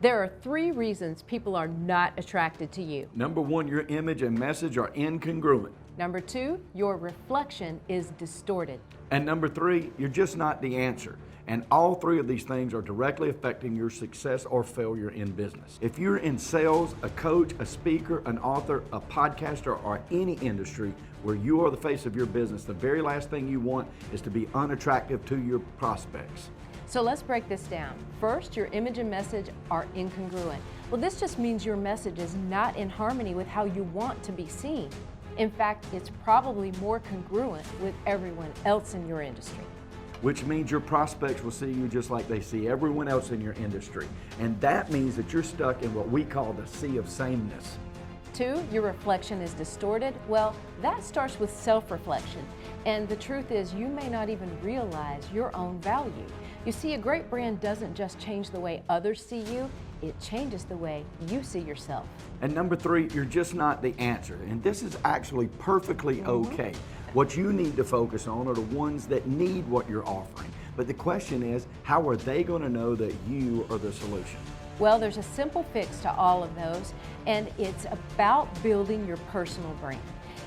There are 3 reasons people are not attracted to you. Number 1, your image and message are incongruent. Number 2, your reflection is distorted. And number 3, you're just not the answer. And all 3 of these things are directly affecting your success or failure in business. If you're in sales, a coach, a speaker, an author, a podcaster, or any industry where you are the face of your business, the very last thing you want is to be unattractive to your prospects. So let's break this down. First, your image and message are incongruent. Well, this just means your message is not in harmony with how you want to be seen. In fact, it's probably more congruent with everyone else in your industry. Which means your prospects will see you just like they see everyone else in your industry. And that means that you're stuck in what we call the sea of sameness. 2, your reflection is distorted. Well, that starts with self-reflection. And the truth is, you may not even realize your own value. You see, a great brand doesn't just change the way others see you, it changes the way you see yourself. And number 3, you're just not the answer. And this is actually perfectly okay. What you need to focus on are the ones that need what you're offering. But the question is, how are they going to know that you are the solution? Well, there's a simple fix to all of those, and it's about building your personal brand.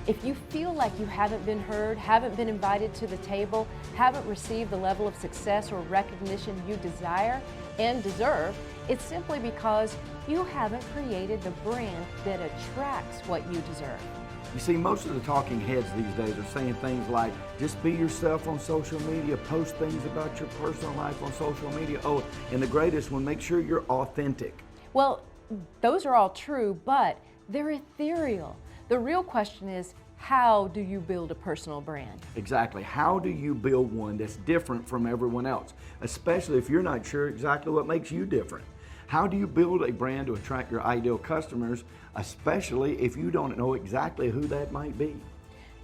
If you feel like you haven't been heard, haven't been invited to the table, haven't received the level of success or recognition you desire and deserve, it's simply because you haven't created the brand that attracts what you deserve. You see, most of the talking heads these days are saying things like, just be yourself on social media, post things about your personal life on social media. Oh, and the greatest one, make sure you're authentic. Well, those are all true, but they're ethereal. The real question is, how do you build a personal brand? Exactly. How do you build one that's different from everyone else, especially if you're not sure exactly what makes you different? How do you build a brand to attract your ideal customers, especially if you don't know exactly who that might be?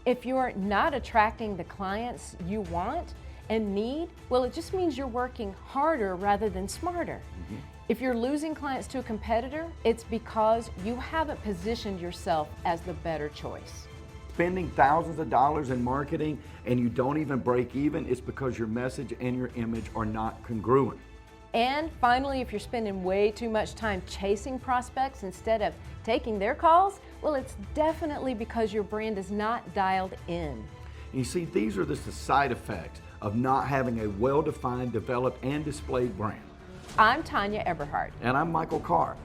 If you're not attracting the clients you want and need, well, it just means you're working harder rather than smarter. If you're losing clients to a competitor, it's because you haven't positioned yourself as the better choice. Spending thousands of dollars in marketing and you don't even break even, it's because your message and your image are not congruent. And finally, if you're spending way too much time chasing prospects instead of taking their calls, well, it's definitely because your brand is not dialed in. You see, these are just the side effects of not having a well-defined, developed, and displayed brand. I'm Tanya Eberhardt. And I'm Michael Carr.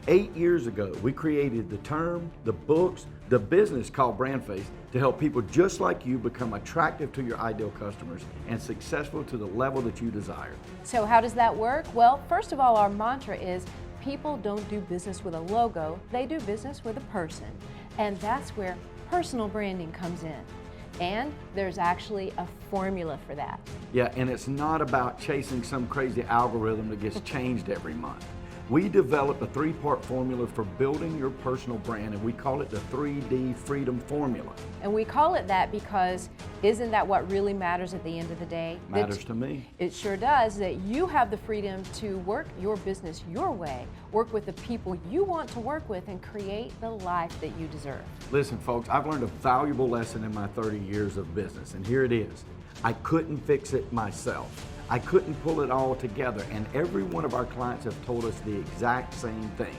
8 years ago, we created the term, the books, the business called BrandFace to help people just like you become attractive to your ideal customers and successful to the level that you desire. So how does that work? Well, first of all, our mantra is people don't do business with a logo, they do business with a person. And that's where personal branding comes in. And there's actually a formula for that. Yeah, and it's not about chasing some crazy algorithm that gets changed every month. We developed a 3-part formula for building your personal brand, and we call it the 3D Freedom Formula. And we call it that because isn't that what really matters at the end of the day? Matters to me. It sure does, that you have the freedom to work your business your way, work with the people you want to work with, and create the life that you deserve. Listen, folks, I've learned a valuable lesson in my 30 years of business, and here it is. I couldn't fix it myself. I couldn't pull it all together, and every one of our clients have told us the exact same thing.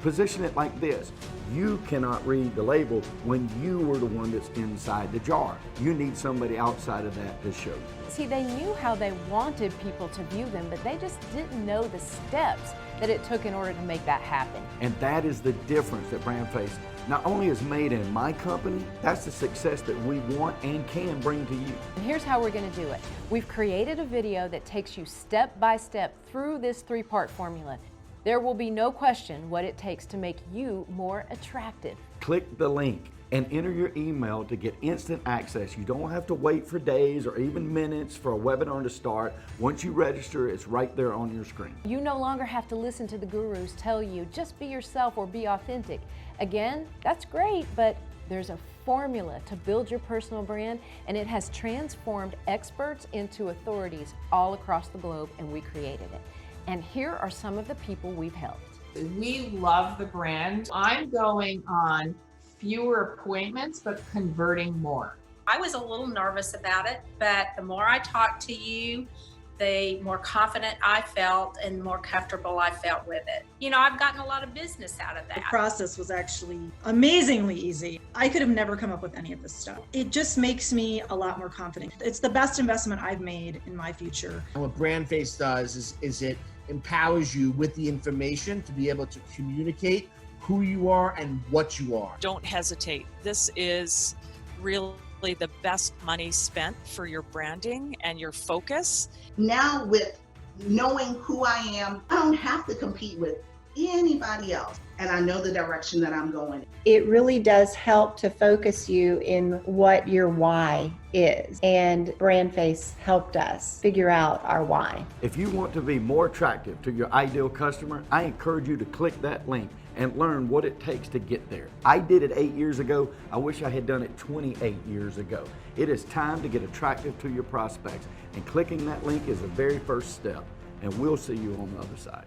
Position it like this: you cannot read the label when you were the one that's inside the jar. You need somebody outside of that to show you. See, they knew how they wanted people to view them, but they just didn't know the steps that it took in order to make that happen. And that is the difference that BrandFace not only is made in my company, that's the success that we want and can bring to you. And here's how we're going to do it. We've created a video that takes you step by step through this 3-part formula. There will be no question what it takes to make you more attractive. Click the link and enter your email to get instant access. You don't have to wait for days or even minutes for a webinar to start. Once you register, it's right there on your screen. You no longer have to listen to the gurus tell you just be yourself or be authentic. Again, that's great, but there's a formula to build your personal brand, and it has transformed experts into authorities all across the globe, and we created it. And here are some of the people we've helped. We love the brand. I'm going on fewer appointments, but converting more. I was a little nervous about it, but the more I talked to you, the more confident I felt and more comfortable I felt with it. You know, I've gotten a lot of business out of that. The process was actually amazingly easy. I could have never come up with any of this stuff. It just makes me a lot more confident. It's the best investment I've made in my future. And what BrandFace does is it empowers you with the information to be able to communicate who you are and what you are. Don't hesitate. This is really the best money spent for your branding and your focus. Now with knowing who I am, I don't have to compete with anybody else. And I know the direction that I'm going. It really does help to focus you in what your why is. And BrandFace helped us figure out our why. If you want to be more attractive to your ideal customer, I encourage you to click that link and learn what it takes to get there. I did it 8 years ago. I wish I had done it 28 years ago. It is time to get attractive to your prospects, and clicking that link is the very first step, and we'll see you on the other side.